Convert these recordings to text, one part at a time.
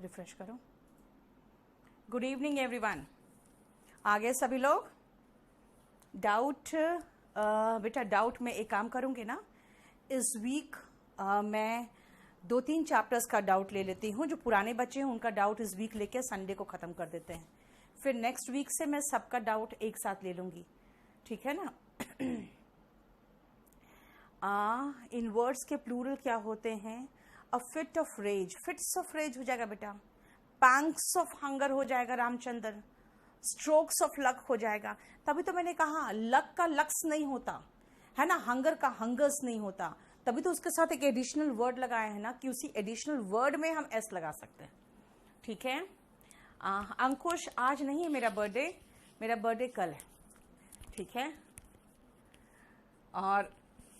Refresh करो। Good evening everyone. आ गए सभी लोग? डाउट बेटा, डाउट में एक काम करूंगी ना, इस वीक मैं 2-3 चैप्टर्स का डाउट ले लेती हूँ। जो पुराने बच्चे हैं उनका डाउट इस वीक लेके संडे को ख़त्म कर देते हैं। फिर नेक्स्ट वीक से मैं सबका डाउट एक साथ ले लूँगी, ठीक है ना? इन वर्ड्स के प्लूरल क्या होते हैं? A fit of rage, fits of rage हो जाएगा बेटा। पैंग्स ऑफ हंगर हो जाएगा रामचंद्र। स्ट्रोक्स ऑफ लक हो जाएगा। तभी तो मैंने कहा लक का लक्स नहीं होता है ना, हंगर का हंगर्स नहीं होता। तभी तो उसके साथ एक एडिशनल वर्ड लगाया है ना, कि उसी एडिशनल वर्ड में हम एस लगा सकते हैं, ठीक है? अंकुश, आज नहीं है मेरा बर्थडे, मेरा बर्थडे कल है, ठीक है? और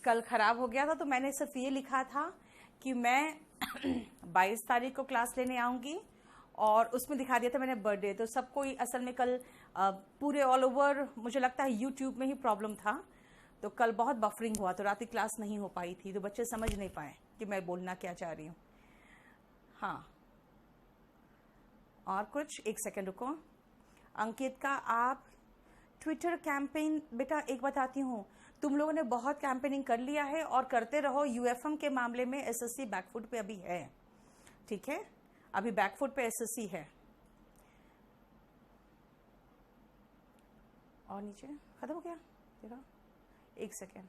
कल खराब हो गया था तो मैंने सिर्फ ये लिखा था कि मैं 22 तारीख को क्लास लेने आऊँगी, और उसमें दिखा दिया था मैंने बर्थडे। तो सबको असल में कल पूरे ऑल ओवर मुझे लगता है यूट्यूब में ही प्रॉब्लम था, तो कल बहुत बफरिंग हुआ, तो रात की क्लास नहीं हो पाई थी, तो बच्चे समझ नहीं पाए कि मैं बोलना क्या चाह रही हूँ। हाँ, और कुछ? एक सेकेंड रुको। अंकित का आप ट्विटर कैंपेन, बेटा एक बताती हूँ, तुम लोगों ने बहुत कैंपेनिंग कर लिया है और करते रहो। यूएफएम के मामले में एसएससी बैकफुट पे अभी है, ठीक है? अभी बैकफुट पे एसएससी है। और नीचे खत्म हो गया तेरा? एक सेकेंड।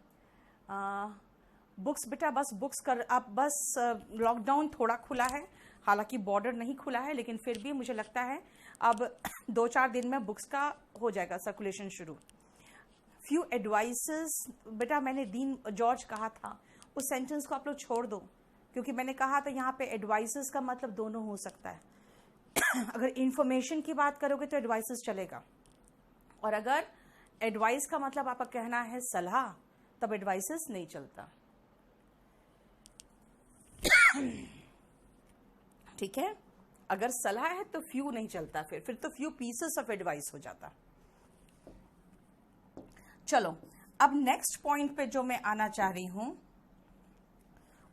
बुक्स बेटा, बस बुक्स कर, अब बस लॉकडाउन थोड़ा खुला है, हालांकि बॉर्डर नहीं खुला है, लेकिन फिर भी मुझे लगता है अब 2-4 दिन में बुक्स का हो जाएगा सर्कुलेशन शुरू। फ्यू एडवाइसेस बेटा, मैंने दीन जॉर्ज कहा था, उस सेंटेंस को आप लोग छोड़ दो, क्योंकि मैंने कहा था यहाँ पे एडवाइसेस का मतलब दोनों हो सकता है। अगर इंफॉर्मेशन की बात करोगे तो एडवाइसेस चलेगा, और अगर एडवाइस का मतलब आपका कहना है सलाह, तब एडवाइसेस नहीं चलता, ठीक है? अगर सलाह है तो फ्यू नहीं चलता, फिर तो फ्यू पीसेस ऑफ एडवाइस हो जाता। चलो, अब नेक्स्ट पॉइंट पे जो मैं आना चाह रही हूं,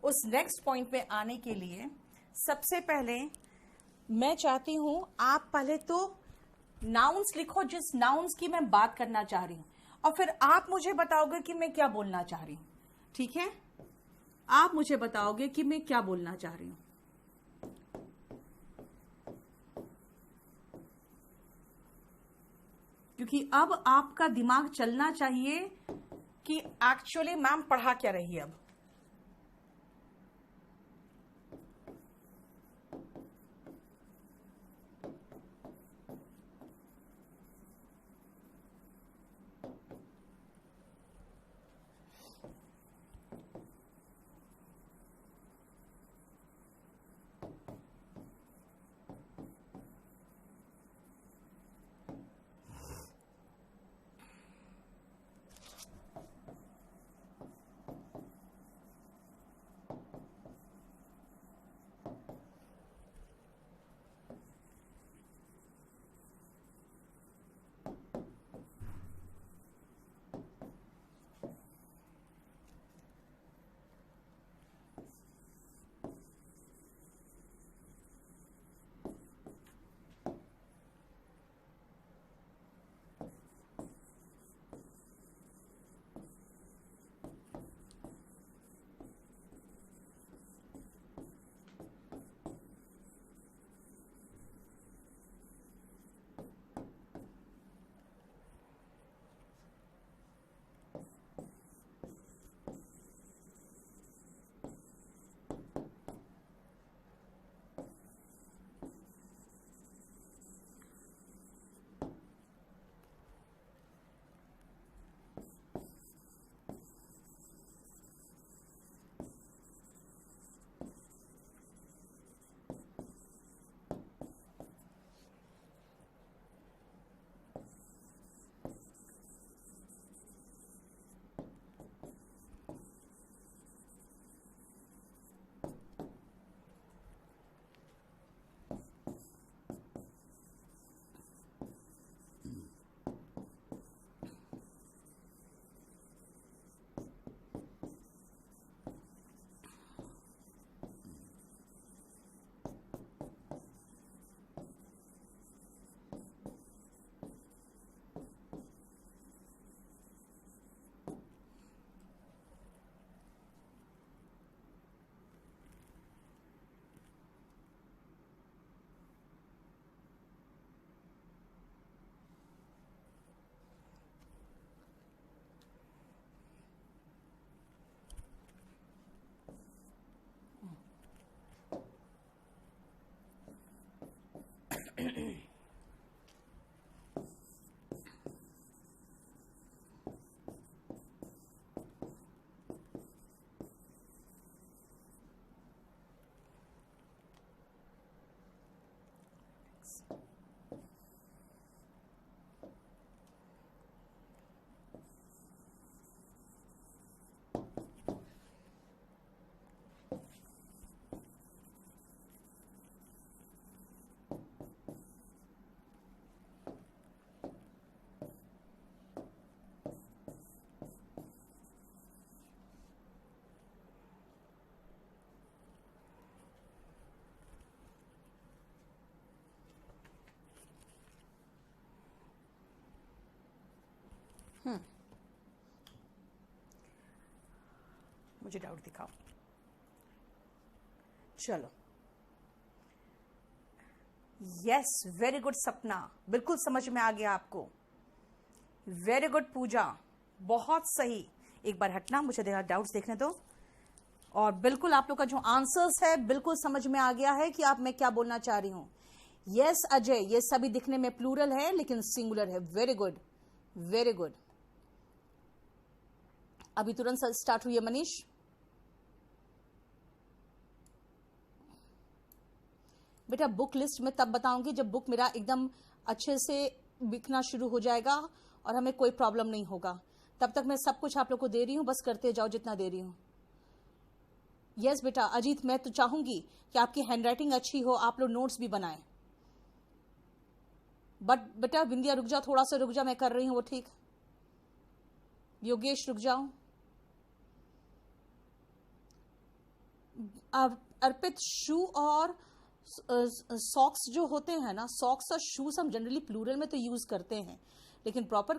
उस नेक्स्ट पॉइंट पे आने के लिए सबसे पहले मैं चाहती हूं आप पहले तो नाउन्स लिखो, जिस नाउन्स की मैं बात करना चाह रही हूं, और फिर आप मुझे बताओगे कि मैं क्या बोलना चाह रही हूं, ठीक है? आप मुझे बताओगे कि मैं क्या बोलना चाह रही हूं। क्योंकि अब आपका दिमाग चलना चाहिए कि एक्चुअली मैम पढ़ा क्या रही है अब। मुझे डाउट दिखाओ। चलो, यस, वेरी गुड सपना, बिल्कुल समझ में आ गया आपको। वेरी गुड पूजा, बहुत सही। एक बार हटना, मुझे डाउट्स देखने दो। और बिल्कुल आप लोग का जो आंसर्स है बिल्कुल समझ में आ गया है कि आप मैं क्या बोलना चाह रही हूं। यस अजय, ये सभी दिखने में प्लूरल है लेकिन सिंगुलर है। Very good, very good. अभी तुरंत स्टार्ट हुई है मनीष। बेटा बुक लिस्ट में तब बताऊंगी जब बुक मेरा एकदम अच्छे से बिकना शुरू हो जाएगा और हमें कोई प्रॉब्लम नहीं होगा। तब तक मैं सब कुछ आप लोग को दे रही हूं, बस करते जाओ जितना दे रही हूं। यस बेटा अजीत, मैं तो चाहूंगी कि आपकी हैंडराइटिंग अच्छी हो, आप लोग नोट्स भी बनाएं। बट बेटा बिंदिया रुक जा, थोड़ा सा रुक जा, मैं कर रही हूं वो ठीक। योगेश रुक जाओ। अर्पित, शू और सॉक्स जो होते हैं ना, सॉक्स और शूज हम जनरली प्लूरल में तो यूज करते हैं, लेकिन प्रॉपर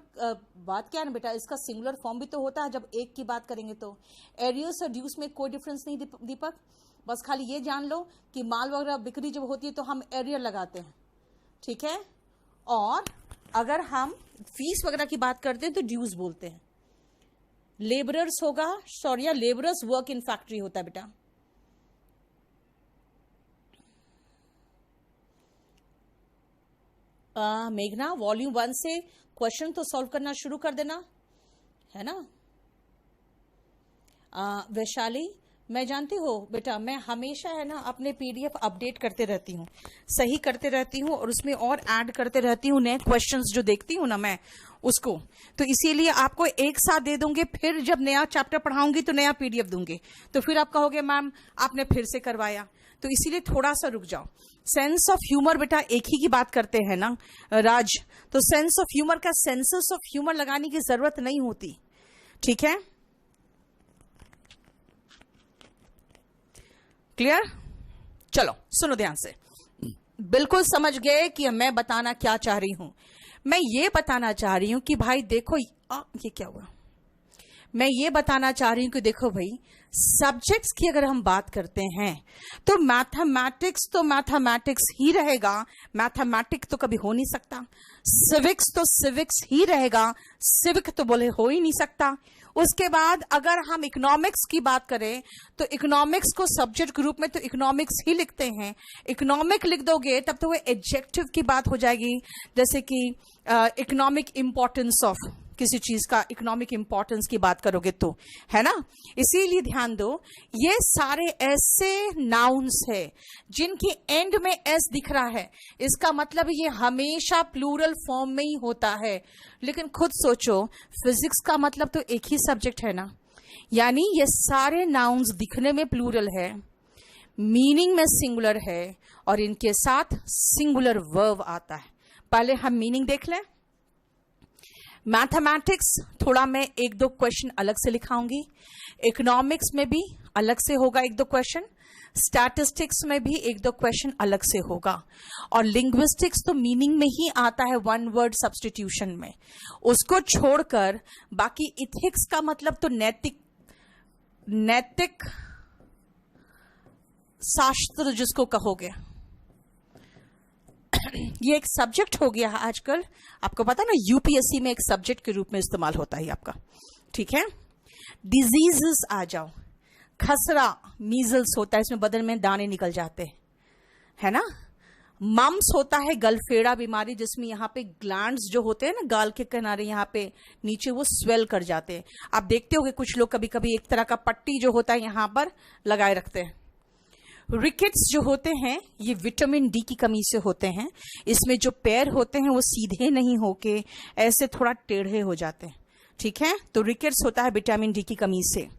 बात क्या है ना बेटा, इसका सिंगुलर फॉर्म भी तो होता है जब एक की बात करेंगे तो। एरियस और ड्यूस में कोई डिफरेंस नहीं दीपक, बस खाली ये जान लो कि माल वगैरह बिक्री जब होती है तो हम एरियर लगाते हैं, ठीक है। और अगर हम फीस वगैरह की बात करते हैं तो ड्यूज बोलते हैं। लेबरर्स होगा, sorry, labourers work in factory होता है बेटा। मेघना, वॉल्यूम 1 से क्वेश्चन तो सॉल्व करना शुरू कर देना, है ना। वैशाली, मैं जानती हो बेटा, मैं हमेशा है ना अपने पीडीएफ अपडेट करते रहती हूँ, सही करते रहती हूँ और उसमें और ऐड करते रहती हूँ नए क्वेश्चंस जो देखती हूँ ना मैं उसको। तो इसीलिए आपको एक साथ दे दूंगे, फिर जब नया चैप्टर पढ़ाऊंगी तो नया पीडीएफ दूंगे, तो फिर आप कहोगे मैम आपने फिर से करवाया। तो इसीलिए थोड़ा सा रुक जाओ। सेंस ऑफ ह्यूमर बेटा एक ही की बात करते हैं ना राज, तो सेंस ऑफ ह्यूमर का सेंसेस ऑफ ह्यूमर लगाने की जरूरत नहीं होती, ठीक है। क्लियर? चलो सुनो ध्यान से, बिल्कुल समझ गए कि मैं बताना क्या चाह रही हूं। मैं ये बताना चाह रही हूं कि भाई देखो, ये क्या हुआ, मैं ये बताना चाह रही हूं कि देखो भाई, सब्जेक्ट्स की अगर हम बात करते हैं तो मैथमेटिक्स ही रहेगा, मैथमेटिक्स तो कभी हो नहीं सकता। सिविक्स तो सिविक्स ही रहेगा, सिविक तो बोले हो ही नहीं सकता। उसके बाद अगर हम इकोनॉमिक्स की बात करें तो इकोनॉमिक्स को सब्जेक्ट ग्रुप में तो इकोनॉमिक्स ही लिखते हैं। इकोनॉमिक लिख दोगे तब तो वो एडजेक्टिव की बात हो जाएगी, जैसे कि इकोनॉमिक इंपॉर्टेंस ऑफ किसी चीज का, इकोनॉमिक इंपॉर्टेंस की बात करोगे तो, है ना। इसीलिए ध्यान दो, ये सारे ऐसे नाउन्स है जिनकी एंड में एस दिख रहा है, इसका मतलब ये हमेशा प्लूरल फॉर्म में ही होता है। लेकिन खुद सोचो, फिजिक्स का मतलब तो एक ही सब्जेक्ट है ना, यानी ये सारे नाउन्स दिखने में प्लूरल है, मीनिंग में सिंगुलर है और इनके साथ सिंगुलर वर्ब आता है। पहले हम मीनिंग देख लें। मैथमेटिक्स थोड़ा मैं एक दो क्वेश्चन अलग से लिखाऊंगी, इकोनॉमिक्स में भी अलग से होगा एक दो क्वेश्चन, स्टैटिस्टिक्स में भी एक दो क्वेश्चन अलग से होगा, और लिंग्विस्टिक्स तो मीनिंग में ही आता है वन वर्ड सब्स्टिट्यूशन में। उसको छोड़कर बाकी इथिक्स का मतलब तो नैतिक शास्त्र जिसको कहोगे, ये एक सब्जेक्ट हो गया है आजकल, आपको पता ना, यूपीएससी में एक सब्जेक्ट के रूप में इस्तेमाल होता है आपका, ठीक है। डिजीजेस आ जाओ, खसरा मीजल्स होता है, इसमें बदन में दाने निकल जाते हैं, है ना। मम्स होता है गलफेड़ा बीमारी, जिसमें यहाँ पे ग्लैंड्स जो होते हैं ना गाल के किनारे यहाँ पे नीचे, वो स्वेल कर जाते हैं। आप देखते होंगे कुछ लोग कभी कभी एक तरह का पट्टी जो होता है यहाँ पर लगाए रखते हैं। रिकेट्स जो होते हैं ये विटामिन डी की कमी से होते हैं, इसमें जो पैर होते हैं वो सीधे नहीं होके ऐसे थोड़ा टेढ़े हो जाते हैं, ठीक है। तो रिकेट्स होता है विटामिन डी की कमी से।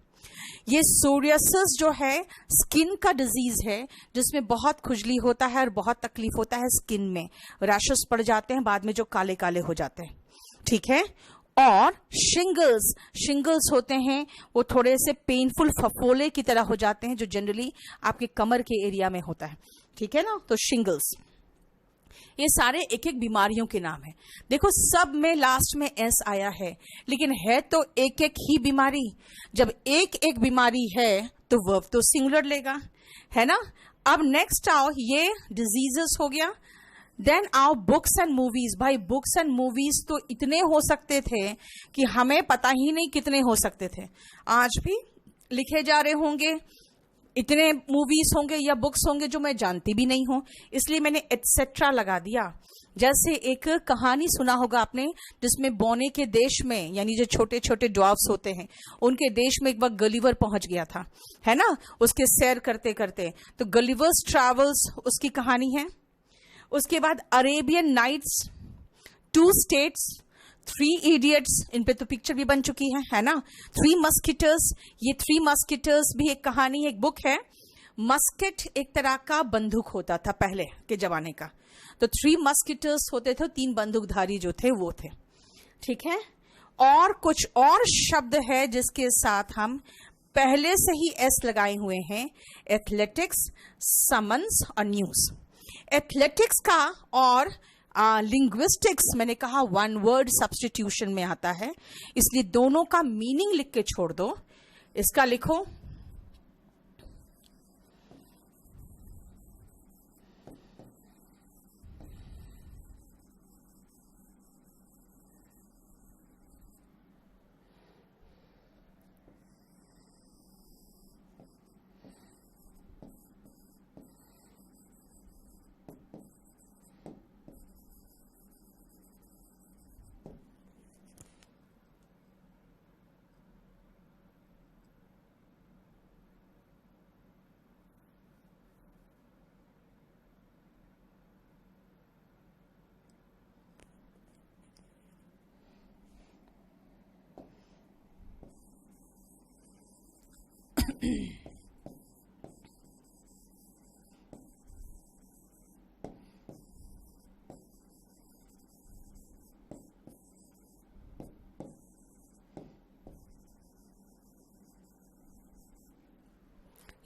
ये सोरियासिस जो है स्किन का डिजीज है, जिसमें बहुत खुजली होता है और बहुत तकलीफ होता है स्किन में, रैशेस पड़ जाते हैं बाद में जो काले काले हो जाते हैं, ठीक है। और शिंगल्स होते हैं, वो थोड़े से पेनफुल फफोले की तरह हो जाते हैं, जो जनरली आपके कमर के एरिया में होता है, ठीक है ना। तो शिंगल्स, ये सारे एक एक बीमारियों के नाम है। देखो सब में लास्ट में एस आया है, लेकिन है तो एक एक ही बीमारी। जब एक एक बीमारी है तो वर्ब तो सिंगुलर लेगा, है ना। अब नेक्स्ट आओ, ये डिजीजेस हो गया। देन आओ बुक्स एंड मूवीज। भाई बुक्स एंड मूवीज तो इतने हो सकते थे कि हमें पता ही नहीं कितने हो सकते थे। आज भी लिखे जा रहे होंगे, इतने मूवीज होंगे या बुक्स होंगे जो मैं जानती भी नहीं हूं, इसलिए मैंने एटसेट्रा लगा दिया। जैसे एक कहानी सुना होगा आपने, जिसमें बोने के देश में, यानी जो छोटे छोटे ड्वार्फ्स होते हैं, उनके देश में एक बार गलिवर पहुंच गया था, है ना, उसके सैर करते करते। तो गलिवर्स ट्रैवल्स उसकी कहानी है। उसके बाद Arabian Nights, two states, three idiots, इन पे तो पिक्चर भी बन चुकी है ना। थ्री मस्किटर्स, ये थ्री मस्किटर्स भी एक कहानी है, एक बुक है। मस्केट एक तरह का बंदूक होता था पहले के जमाने का, तो थ्री मस्किटर्स होते थे, तीन बंदूकधारी जो थे वो थे, ठीक है। और कुछ और शब्द है जिसके साथ हम पहले से ही एस लगाए हुए हैं, एथलेटिक्स, समन्स और न्यूज। एथलेटिक्स का और लिंग्विस्टिक्स मैंने कहा वन वर्ड सब्स्टिट्यूशन में आता है, इसलिए दोनों का मीनिंग लिख के छोड़ दो। इसका लिखो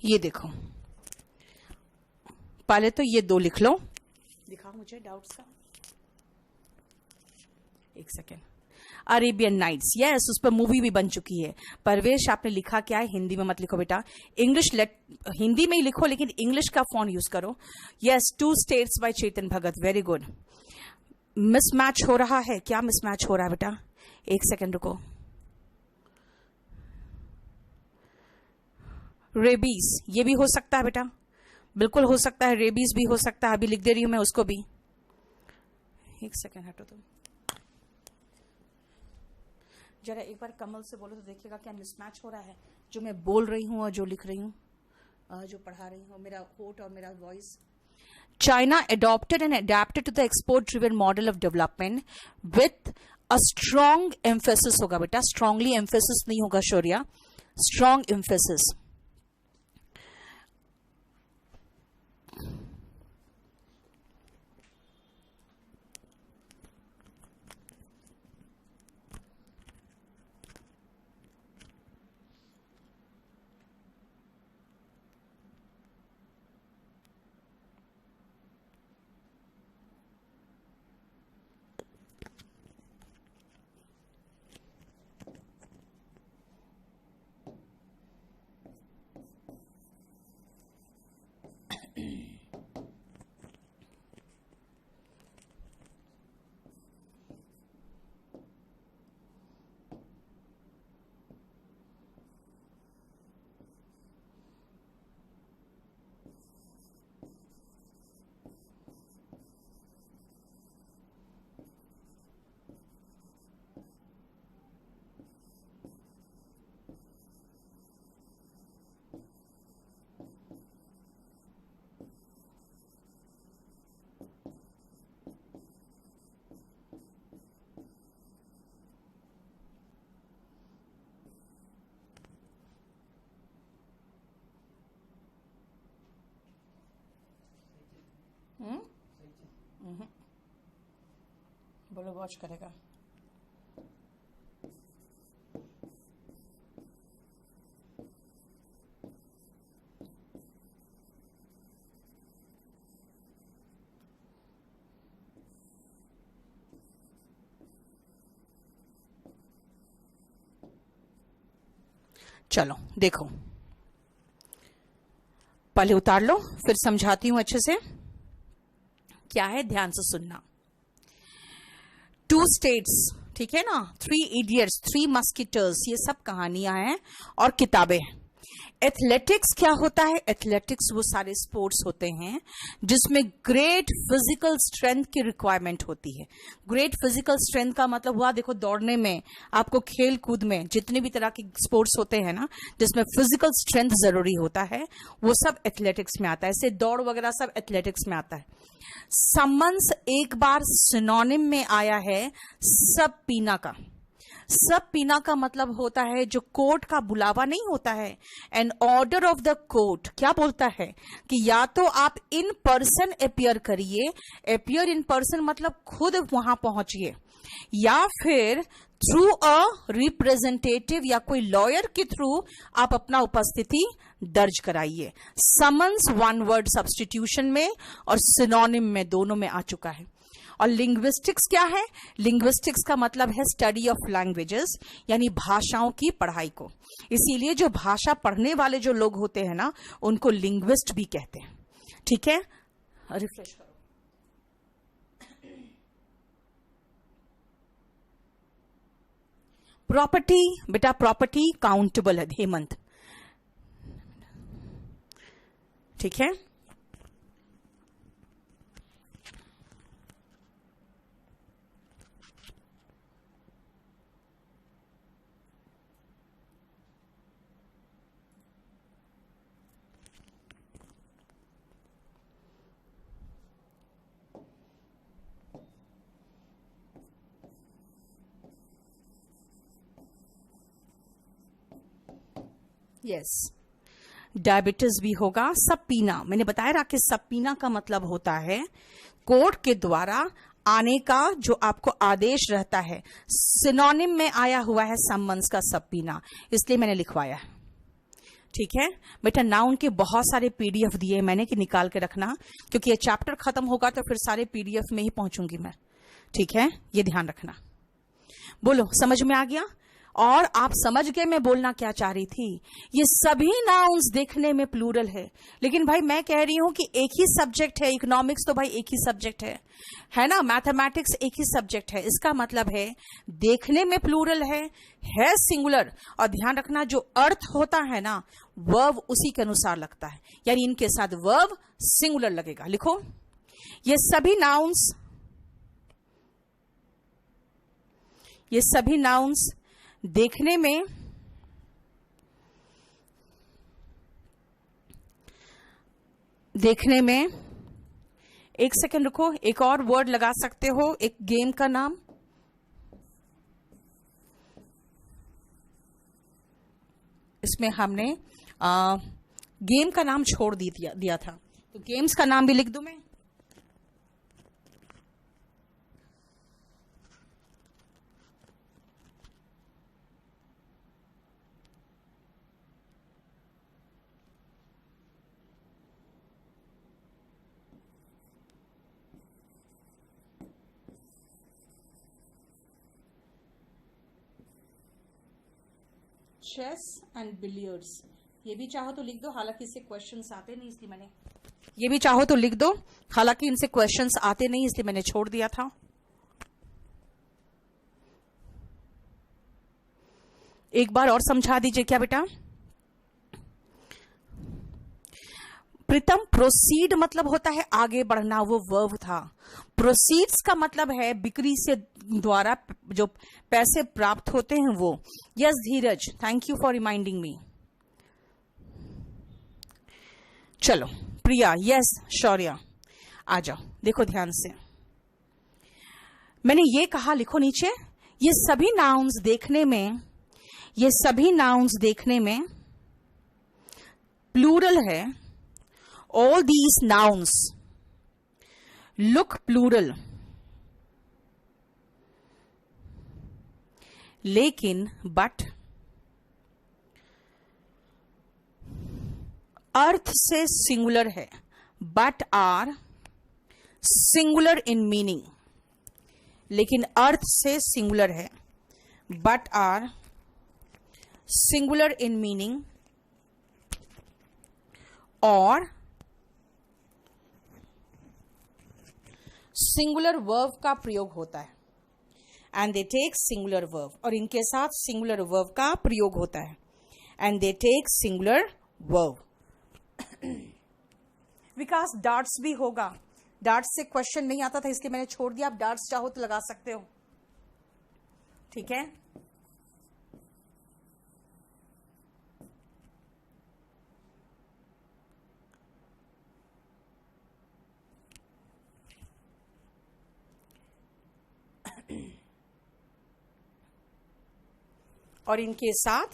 ये देखो, पहले तो ये दो लिख लो, दिखाओ मुझे डाउट्स का, एक सेकेंड। अरेबियन नाइट्स, यस, उस पर मूवी भी बन चुकी है। परवेश आपने लिखा क्या है? हिंदी में मत लिखो बेटा, इंग्लिश हिंदी में ही लिखो, लेकिन इंग्लिश का फॉन्ट यूज करो। Yes, two states by Chetan Bhagat, very good. Mismatch हो रहा है, क्या मिसमैच हो रहा है बेटा? एक सेकेंड रुको। रेबीज, ये भी हो सकता है बेटा, बिल्कुल हो सकता है, रेबीज भी हो सकता है, अभी लिख दे रही हूं मैं उसको भी। एक सेकेंड हटो तुम, जरा एक बार कमल से बोलो तो देखिएगा क्या मिसमैच हो रहा है, जो मैं बोल रही हूँ और जो लिख रही हूँ, जो पढ़ा रही हूँ, मेरा कोट और मेरा voice. China adopted and adapted to the export-driven model of development with a strong emphasis होगा बेटा, strongly emphasis नहीं होगा शौर्या, strong emphasis। बोलो वॉच करेगा। चलो देखो, पहले उतार लो फिर समझाती हूं अच्छे से। क्या है, ध्यान से सुनना। 2 स्टेट्स, ठीक है ना, 3 इडियट्स, 3 मस्किटर्स, ये सब कहानियां हैं और किताबें। एथलेटिक्स क्या होता है? एथलेटिक्स वो सारे स्पोर्ट्स होते हैं जिसमें ग्रेट फिजिकल स्ट्रेंथ की रिक्वायरमेंट होती है। ग्रेट फिजिकल स्ट्रेंथ का मतलब हुआ, देखो दौड़ने में, आपको खेल कूद में, जितने भी तरह के स्पोर्ट्स होते हैं ना जिसमें फिजिकल स्ट्रेंथ जरूरी होता है, वो सब एथलेटिक्स में आता है। ऐसे दौड़ वगैरह सब एथलेटिक्स में आता है। समन्स एक बार सिनोनिम में आया है सब पीना का। सब पीना का मतलब होता है जो कोर्ट का बुलावा नहीं होता है, an order of the court क्या बोलता है कि या तो आप इन पर्सन अपियर करिए, अपियर इन पर्सन मतलब खुद वहां पहुंचिए, या फिर थ्रू अ रिप्रेजेंटेटिव या कोई लॉयर के थ्रू आप अपना उपस्थिति दर्ज कराइए। समन्स 1 वर्ड सब्स्टिट्यूशन में और सिनोनिम में, दोनों में आ चुका है। और लिंग्विस्टिक्स क्या है? लिंग्विस्टिक्स का मतलब है स्टडी ऑफ लैंग्वेजेस, यानी भाषाओं की पढ़ाई को। इसीलिए जो भाषा पढ़ने वाले जो लोग होते हैं ना, उनको लिंग्विस्ट भी कहते हैं। ठीक है, रिफ्रेश करो। प्रॉपर्टी, बेटा प्रॉपर्टी काउंटेबल है, हेमंत, ठीक है। यस, डायबिटीज भी होगा। सब पीना, मैंने बताया रहा कि सब पीना का मतलब होता है कोर्ट के द्वारा आने का जो आपको आदेश रहता है। सिनोनिम में आया हुआ है समन्स का सब पीना, इसलिए मैंने लिखवाया। ठीक है बेटा, नाउन के बहुत सारे पीडीएफ दिए मैंने कि निकाल के रखना, क्योंकि ये चैप्टर खत्म होगा तो फिर सारे पीडीएफ में ही पहुंचूंगी मैं। ठीक है, ये ध्यान रखना। बोलो, समझ में आ गया? और आप समझ गए मैं बोलना क्या चाह रही थी? ये सभी नाउन्स देखने में प्लूरल है, लेकिन भाई मैं कह रही हूं कि एक ही सब्जेक्ट है। इकोनॉमिक्स तो भाई एक ही सब्जेक्ट है ना, मैथमेटिक्स एक ही सब्जेक्ट है। इसका मतलब है देखने में प्लूरल है सिंगुलर। और ध्यान रखना, जो अर्थ होता है ना, वर्ब उसी के अनुसार लगता है, यानी इनके साथ वर्ब सिंगुलर लगेगा। लिखो, ये सभी नाउन्स देखने में एक सेकंड रुको, एक और वर्ड लगा सकते हो, एक गेम का नाम। इसमें हमने गेम का नाम छोड़ दिया था, तो गेम्स का नाम भी लिख दूं मैं। चेस एंड बिलियर्ड्स, ये भी चाहो तो लिख दो, हालांकि इससे क्वेश्चंस आते नहीं, इसलिए मैंने, ये भी चाहो तो लिख दो, हालांकि इनसे क्वेश्चंस आते नहीं, इसलिए मैंने छोड़ दिया था। एक बार और समझा दीजिए क्या बेटा? प्रीतम, प्रोसीड मतलब होता है आगे बढ़ना, वो वर्ब था। प्रोसीड्स का मतलब है बिक्री से द्वारा जो पैसे प्राप्त होते हैं वो। Yes Dheeraj, thank you for reminding me. चलो प्रिया, यस शौर्या, आ जाओ। देखो ध्यान से, मैंने ये कहा, लिखो नीचे, ये सभी नाउन्स देखने में प्लूरल है। All these nouns look plural, लेकिन but अर्थ से सिंगुलर है, but are singular in meaning, लेकिन अर्थ से सिंगुलर है, but are singular in meaning और सिंगुलर वर्ब का प्रयोग होता है। And they take singular verb, और इनके साथ सिंगुलर वर्ब का प्रयोग होता है। And they take singular verb. Vikas darts भी होगा, डार्ट्स से क्वेश्चन नहीं आता था इसलिए मैंने छोड़ दिया, आप डार्ट्स चाहो तो लगा सकते हो, ठीक है। और इनके साथ